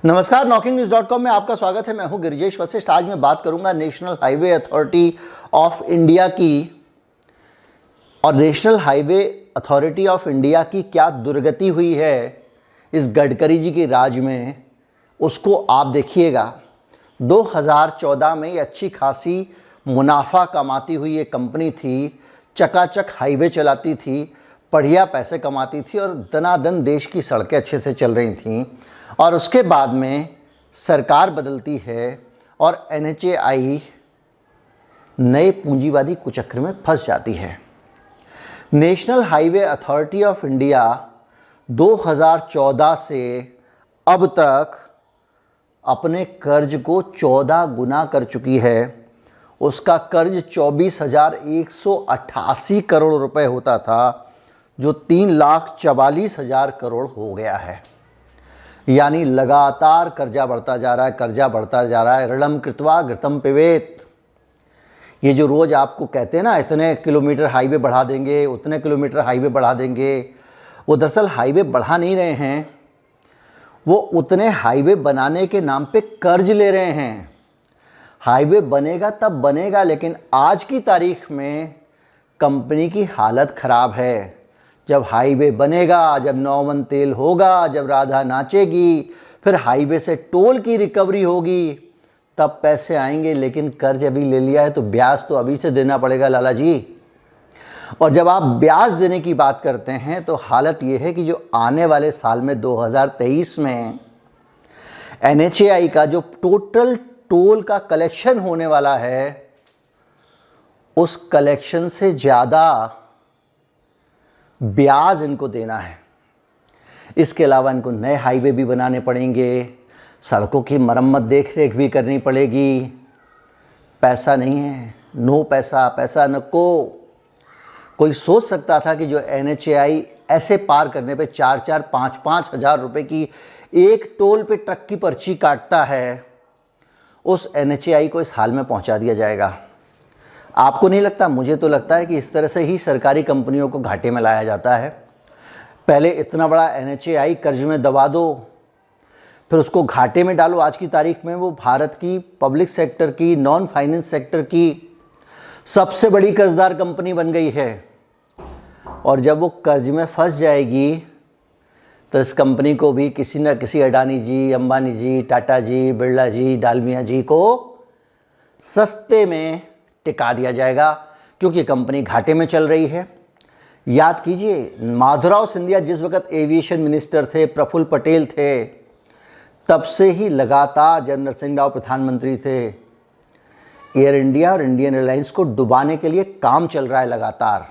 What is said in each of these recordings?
नमस्कार, knocking-news.com में आपका स्वागत है। मैं हूं गिरिजेश वशिष्ठ। आज मैं बात करूंगा national highway authority of India की। और national highway authority of India की क्या दुर्गति हुई है इस गडकरी जी के राज में, उसको आप देखिएगा। 2014 में ये अच्छी खासी मुनाफा कमाती हुई ये कंपनी थी, चकाचक हाईवे चलाती थी, बढ़िया पैसे कमाती थी और दनादन देश की सड़कें अच्छे से चल रही थीं। और उसके बाद में सरकार बदलती है और NHAI नए पूंजीवादी कुचक्र में फंस जाती है। National highway authority of India 2014 से अब तक अपने कर्ज को 14 गुना कर चुकी है। उसका कर्ज 24,188 करोड़ रुपए होता था, जो 3,44,000 करोड़ हो गया है। यानी लगातार कर्जा बढ़ता जा रहा है, कर्जा बढ़ता जा रहा है। ऋणम कृत्वा घृतम पिबेत। ये जो रोज़ आपको कहते हैं ना, इतने किलोमीटर हाईवे बढ़ा देंगे, उतने किलोमीटर हाईवे बढ़ा देंगे, वो दरअसल हाईवे बढ़ा नहीं रहे हैं, वो उतने हाईवे बनाने के नाम पे कर्ज ले रहे हैं। हाईवे बनेगा तब बनेगा, लेकिन आज की तारीख में कंपनी की हालत ख़राब है। जब हाईवे बनेगा, जब नौमन तेल होगा, जब राधा नाचेगी, फिर हाईवे से टोल की रिकवरी होगी, तब पैसे आएंगे। लेकिन कर्ज अभी ले लिया है तो ब्याज तो अभी से देना पड़ेगा लाला जी। और जब आप ब्याज देने की बात करते हैं तो हालत ये है कि जो आने वाले साल में 2023 में NHAI का जो टोटल टोल का कलेक्शन होने वाला है, उस कलेक्शन से ज़्यादा ब्याज इनको देना है। इसके अलावा इनको नए हाईवे भी बनाने पड़ेंगे, सड़कों की मरम्मत देख रेख भी करनी पड़ेगी। पैसा नहीं है, नो पैसा, पैसा नको। कोई सोच सकता था कि जो NHAI ऐसे पार करने पे 4-4, 5-5 हज़ार रुपये की एक टोल पे ट्रक की पर्ची काटता है, उस NHAI को इस हाल में पहुंचा दिया जाएगा। आपको नहीं लगता? मुझे तो लगता है कि इस तरह से ही सरकारी कंपनियों को घाटे में लाया जाता है। पहले इतना बड़ा NHAI कर्ज में दबा दो, फिर उसको घाटे में डालो। आज की तारीख में वो भारत की पब्लिक सेक्टर की, नॉन फाइनेंस सेक्टर की सबसे बड़ी कर्जदार कंपनी बन गई है। और जब वो कर्ज में फंस जाएगी तो इस कंपनी को भी किसी न किसी अडानी जी, अंबानी जी, टाटा जी, बिरला जी, डालमिया जी को सस्ते में टिका दिया जाएगा, क्योंकि कंपनी घाटे में चल रही है। याद कीजिए, माधवराव सिंधिया जिस वक्त एविएशन मिनिस्टर थे, प्रफुल्ल पटेल थे, तब से ही लगातार जब नरसिंह राव प्रधानमंत्री थे, एयर इंडिया और इंडियन एयरलाइंस को डुबाने के लिए काम चल रहा है लगातार।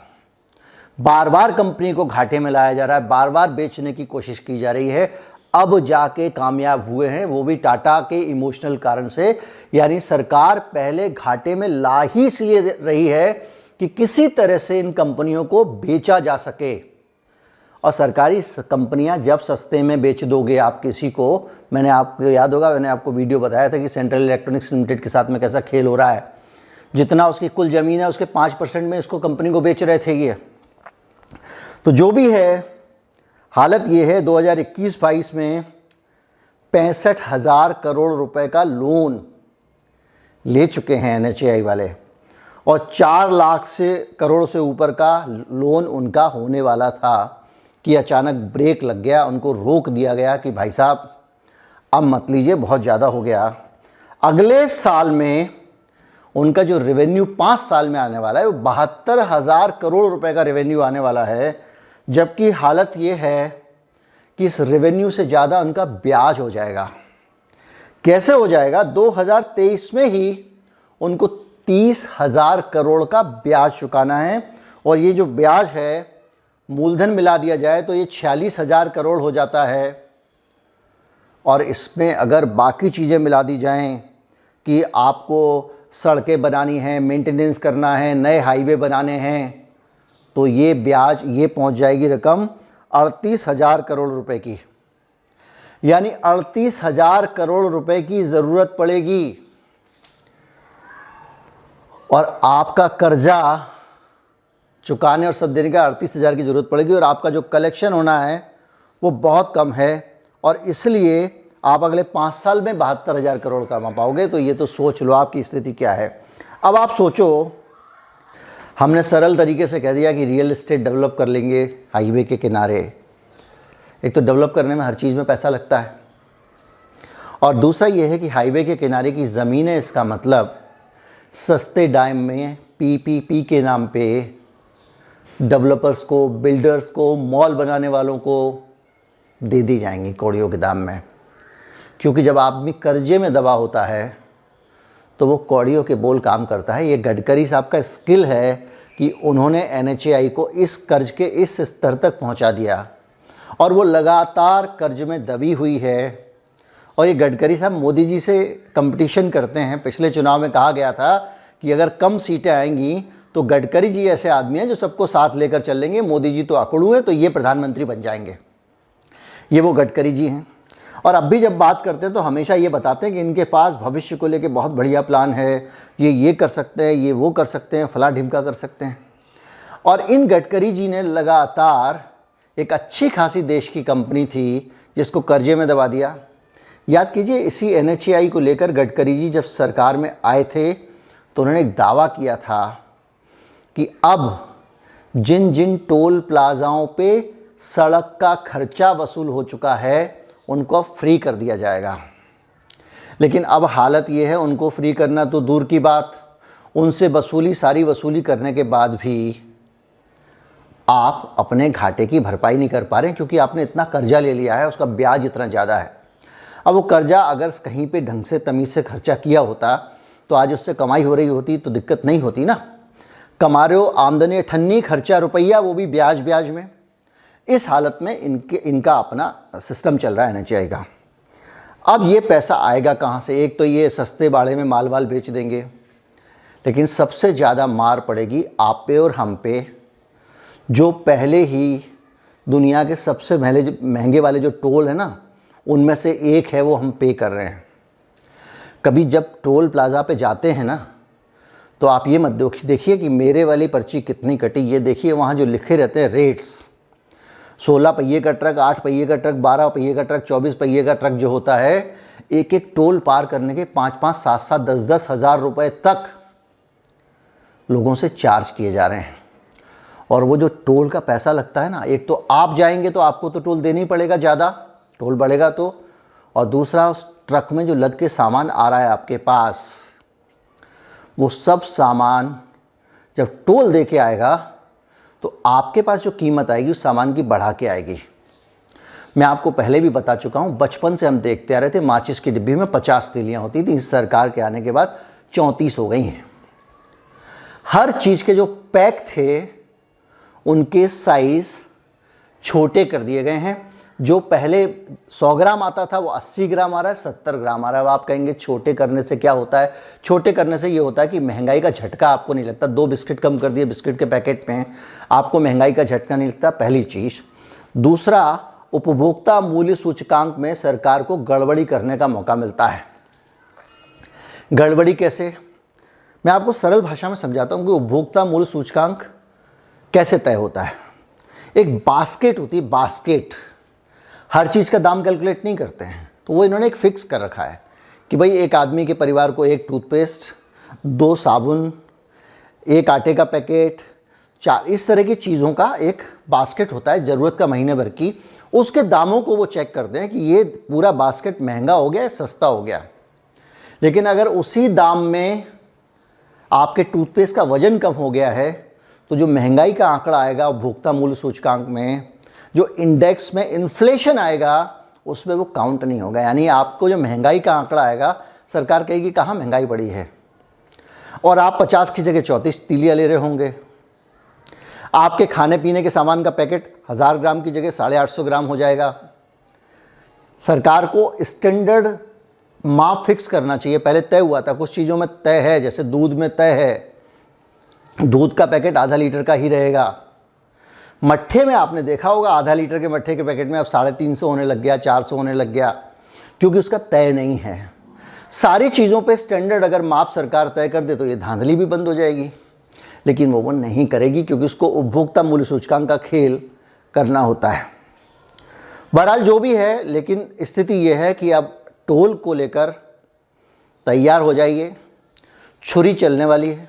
बार बार कंपनी को घाटे में लाया जा रहा है, बार बार बेचने की कोशिश की जा रही है। अब जाके कामयाब हुए हैं, वो भी टाटा के इमोशनल कारण से। यानी सरकार पहले घाटे में ला ही इसलिए रही है कि किसी तरह से इन कंपनियों को बेचा जा सके। और सरकारी कंपनियां जब सस्ते में बेच दोगे आप किसी को, मैंने आपको याद होगा, मैंने आपको वीडियो बताया था कि सेंट्रल इलेक्ट्रॉनिक्स लिमिटेड के साथ में कैसा खेल हो रहा है। जितना उसकी कुल ज़मीन है उसके 5% में इसको कंपनी को बेच रहे थे ये। तो जो भी है, हालत ये है 2021-22 में 65,000 करोड़ रुपए का लोन ले चुके हैं NHAI वाले, और 4 लाख करोड़ से ऊपर का लोन उनका होने वाला था कि अचानक ब्रेक लग गया। उनको रोक दिया गया कि भाई साहब अब मत लीजिए, बहुत ज़्यादा हो गया। अगले साल में उनका जो रेवेन्यू 5 साल में आने वाला है वो 72,000 करोड़ रुपए का रेवेन्यू आने वाला है। जबकि हालत ये है कि इस रेवेन्यू से ज़्यादा उनका ब्याज हो जाएगा। कैसे हो जाएगा? 2023 में ही उनको 30,000 करोड़ का ब्याज चुकाना है। और ये जो ब्याज है, मूलधन मिला दिया जाए तो ये 46,000 करोड़ हो जाता है। और इसमें अगर बाकी चीज़ें मिला दी जाएं कि आपको सड़कें बनानी हैं, मेंटेनेंस करना है, नए हाईवे बनाने हैं, तो ये ब्याज, ये पहुंच जाएगी रकम 38,000 करोड़ रुपए की। यानी 38,000 करोड़ रुपए की ज़रूरत पड़ेगी। और आपका कर्जा चुकाने और सब देने का 38,000 की ज़रूरत पड़ेगी। और आपका जो कलेक्शन होना है वो बहुत कम है। और इसलिए आप अगले 5 साल में 72,000 करोड़ कमा पाओगे। तो ये तो सोच लो आपकी स्थिति क्या है। अब आप सोचो, हमने सरल तरीके से कह दिया कि रियल एस्टेट डेवलप कर लेंगे हाईवे के किनारे। एक तो डेवलप करने में हर चीज़ में पैसा लगता है, और दूसरा ये है कि हाईवे के किनारे की ज़मीनें, इसका मतलब सस्ते दाम में पीपीपी के नाम पे डेवलपर्स को, बिल्डर्स को, मॉल बनाने वालों को दे दी जाएंगी कौड़ियों के दाम में। क्योंकि जब आदमी कर्जे में दबा होता है तो वो कौड़ियों के बोल काम करता है। ये गडकरी साहब का स्किल है कि उन्होंने एनएचएआई को इस कर्ज के इस स्तर तक पहुंचा दिया, और वो लगातार कर्ज में दबी हुई है। और ये गडकरी साहब मोदी जी से कंपटीशन करते हैं। पिछले चुनाव में कहा गया था कि अगर कम सीटें आएंगी तो गडकरी जी ऐसे आदमी हैं जो सबको साथ लेकर चल लेंगे, मोदी जी तो अकड़ू है, तो ये प्रधानमंत्री बन जाएंगे। ये वो गडकरी जी हैं। और अब भी जब बात करते हैं तो हमेशा ये बताते हैं कि इनके पास भविष्य को लेकर बहुत बढ़िया प्लान है, ये कर सकते हैं, ये वो कर सकते हैं, फला ढिमका कर सकते हैं। और इन गडकरी जी ने लगातार एक अच्छी खासी देश की कंपनी थी जिसको कर्जे में दबा दिया। याद कीजिए, इसी एनएचएआई को लेकर गडकरी जी जब सरकार में आए थे तो उन्होंने एक दावा किया था कि अब जिन जिन टोल प्लाजाओं पे सड़क का खर्चा वसूल हो चुका है उनको फ्री कर दिया जाएगा। लेकिन अब हालत ये है, उनको फ्री करना तो दूर की बात, उनसे सारी वसूली करने के बाद भी आप अपने घाटे की भरपाई नहीं कर पा रहे, क्योंकि आपने इतना कर्जा ले लिया है, उसका ब्याज इतना ज़्यादा है। अब वो कर्जा अगर कहीं पे ढंग से तमीज़ से खर्चा किया होता तो आज उससे कमाई हो रही होती तो दिक्कत नहीं होती ना। कमा रहे हो, आमदनी अठन्नी, खर्चा रुपया, वो भी ब्याज ब्याज में। इस हालत में इनका अपना सिस्टम चल रहा है एनएचएआई का। अब ये पैसा आएगा कहाँ से? एक तो ये सस्ते भाड़े में माल वाल बेच देंगे, लेकिन सबसे ज़्यादा मार पड़ेगी आप पे और हम पे, जो पहले ही दुनिया के सबसे महंगे वाले जो टोल है ना, उनमें से एक है, वो हम पे कर रहे हैं। कभी जब टोल प्लाज़ा पे जाते हैं ना तो आप ये मत देखिए कि मेरे वाली पर्ची कितनी कटी, ये देखिए वहाँ जो लिखे रहते हैं रेट्स। 16 पहिए का ट्रक, 8 पहिए का ट्रक, 12 पहिए का ट्रक, 24 पहिए का ट्रक जो होता है, एक एक टोल पार करने के 5-5, 7-7, 10-10 हज़ार रुपये तक लोगों से चार्ज किए जा रहे हैं। और वो जो टोल का पैसा लगता है ना, एक तो आप जाएंगे तो आपको तो टोल देना ही पड़ेगा, ज़्यादा टोल बढ़ेगा तो, और दूसरा उस ट्रक में जो लद के सामान आ रहा है आपके पास, वो सब सामान जब टोल दे के आएगा तो आपके पास जो कीमत आएगी उस सामान की बढ़ा के आएगी। मैं आपको पहले भी बता चुका हूँ, बचपन से हम देखते आ रहे थे माचिस की डिब्बी में 50 तीलियाँ होती थी। इस सरकार के आने के बाद 34 हो गई हैं। हर चीज़ के जो पैक थे उनके साइज़ छोटे कर दिए गए हैं। जो पहले 100 ग्राम आता था वो 80 ग्राम आ रहा है, 70 ग्राम आ रहा है। अब आप कहेंगे छोटे करने से क्या होता है? छोटे करने से ये होता है कि महंगाई का झटका आपको नहीं लगता। 2 बिस्किट कम कर दिए बिस्किट के पैकेट में, आपको महंगाई का झटका नहीं लगता, पहली चीज़। दूसरा, उपभोक्ता मूल्य सूचकांक में सरकार को गड़बड़ी करने का मौका मिलता है। गड़बड़ी कैसे? मैं आपको सरल भाषा में समझाता हूँ कि उपभोक्ता मूल्य सूचकांक कैसे तय होता है। एक बास्केट होती है, बास्केट। हर चीज़ का दाम कैलकुलेट नहीं करते हैं, तो वो इन्होंने एक फ़िक्स कर रखा है कि भाई एक आदमी के परिवार को 1 टूथपेस्ट, 2 साबुन, 1 आटे का पैकेट, 4 इस तरह की चीज़ों का एक बास्केट होता है ज़रूरत का महीने भर की। उसके दामों को वो चेक करते हैं कि ये पूरा बास्केट महंगा हो गया या सस्ता हो गया। लेकिन अगर उसी दाम में आपके टूथपेस्ट का वज़न कम हो गया है तो जो महंगाई का आंकड़ा आएगा उपभोक्ता मूल्य सूचकांक में, जो इंडेक्स में इन्फ्लेशन आएगा, उसमें वो काउंट नहीं होगा। यानी आपको जो महंगाई का आंकड़ा आएगा, सरकार कहेगी कहाँ महंगाई बढ़ी है, और आप 50 की जगह 34 तीलियाँ ले रहे होंगे। आपके खाने पीने के सामान का पैकेट 1000 ग्राम की जगह 850 ग्राम हो जाएगा। सरकार को स्टैंडर्ड माप फिक्स करना चाहिए। पहले तय हुआ था, कुछ चीज़ों में तय है, जैसे दूध में तय है, दूध का पैकेट आधा लीटर का ही रहेगा। मट्ठे में आपने देखा होगा, आधा लीटर के मट्ठे के पैकेट में अब 350 होने लग गया, 400 होने लग गया, क्योंकि उसका तय नहीं है। सारी चीज़ों पे स्टैंडर्ड अगर माप सरकार तय कर दे तो ये धांधली भी बंद हो जाएगी, लेकिन वो नहीं करेगी, क्योंकि उसको उपभोक्ता मूल्य सूचकांक का खेल करना होता है। बहरहाल जो भी है, लेकिन स्थिति ये है कि अब टोल को लेकर तैयार हो जाइए, छुरी चलने वाली है।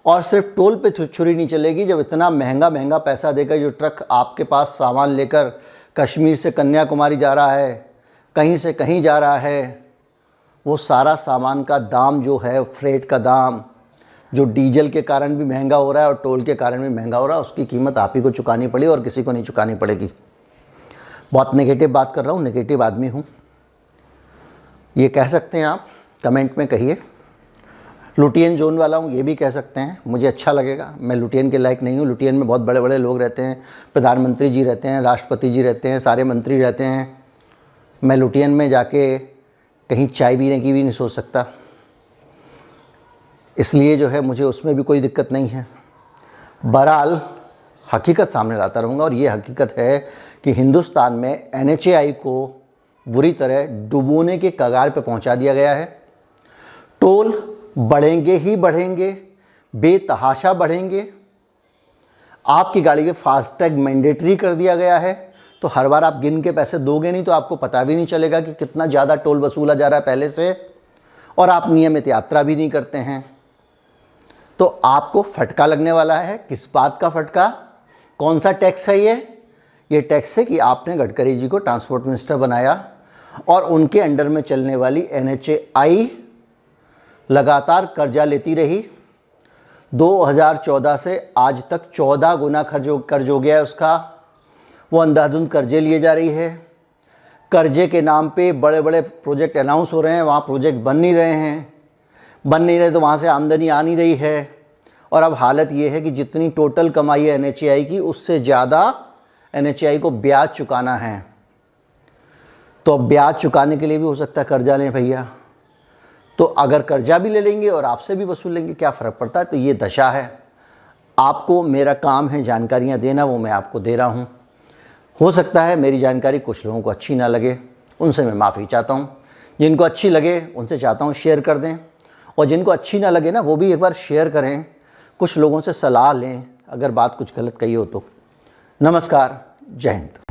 और सिर्फ टोल पे छुरी नहीं चलेगी, जब इतना महंगा महंगा पैसा देकर जो ट्रक आपके पास सामान लेकर कश्मीर से कन्याकुमारी जा रहा है, कहीं से कहीं जा रहा है, वो सारा सामान का दाम जो है, फ्रेट का दाम जो डीजल के कारण भी महंगा हो रहा है और टोल के कारण भी महंगा हो रहा है, उसकी कीमत आप ही को चुकानी पड़ी और किसी को नहीं चुकानी पड़ेगी। बहुत नेगेटिव बात कर रहा हूँ, नेगेटिव आदमी हूँ, ये कह सकते हैं आप, कमेंट में कहिए। लुटियन जोन वाला हूँ, ये भी कह सकते हैं, मुझे अच्छा लगेगा। मैं लुटियन के लायक नहीं हूँ। लुटियन में बहुत बड़े बड़े लोग रहते हैं, प्रधानमंत्री जी रहते हैं, राष्ट्रपति जी रहते हैं, सारे मंत्री रहते हैं। मैं लुटियन में जाके कहीं चाय पीने की भी नहीं सोच सकता, इसलिए जो है मुझे उसमें भी कोई दिक्कत नहीं है। बहरहाल हकीकत सामने लाता रहूँगा, और ये हकीकत है कि हिंदुस्तान में NHAI को बुरी तरह डुबोने के कगार पे पहुंचा दिया गया है। टोल बढ़ेंगे ही बढ़ेंगे, बेतहाशा बढ़ेंगे। आपकी गाड़ी के फास्टैग मैंडेटरी कर दिया गया है, तो हर बार आप गिन के पैसे दोगे नहीं तो आपको पता भी नहीं चलेगा कि कितना ज़्यादा टोल वसूला जा रहा है पहले से, और आप नियमित यात्रा भी नहीं करते हैं, तो आपको फटका लगने वाला है। किस बात का फटका? कौन सा टैक्स है ये टैक्स है कि आपने गडकरी जी को ट्रांसपोर्ट मिनिस्टर बनाया और उनके अंडर में चलने वाली NHAI लगातार कर्जा लेती रही। 2014 से आज तक 14 गुना कर्ज हो गया है उसका। वो अंधाधुंध कर्जे लिए जा रही है। कर्जे के नाम पे बड़े बड़े प्रोजेक्ट अनाउंस हो रहे हैं, वहाँ प्रोजेक्ट बन नहीं रहे तो वहाँ से आमदनी आ नहीं रही है। और अब हालत ये है कि जितनी टोटल कमाई है NHAI की, उससे ज़्यादा NHAI को ब्याज चुकाना है। तो अब ब्याज चुकाने के लिए भी हो सकता है कर्जा लें भैया। तो अगर कर्जा भी ले लेंगे और आपसे भी वसूल लेंगे, क्या फ़र्क पड़ता है? तो ये दशा है। आपको मेरा काम है जानकारियाँ देना, वो मैं आपको दे रहा हूँ। हो सकता है मेरी जानकारी कुछ लोगों को अच्छी ना लगे, उनसे मैं माफ़ी चाहता हूँ। जिनको अच्छी लगे उनसे चाहता हूँ शेयर कर दें, और जिनको अच्छी ना लगे ना, वो भी एक बार शेयर करें, कुछ लोगों से सलाह लें अगर बात कुछ गलत कही हो तो। नमस्कार, जय हिंद।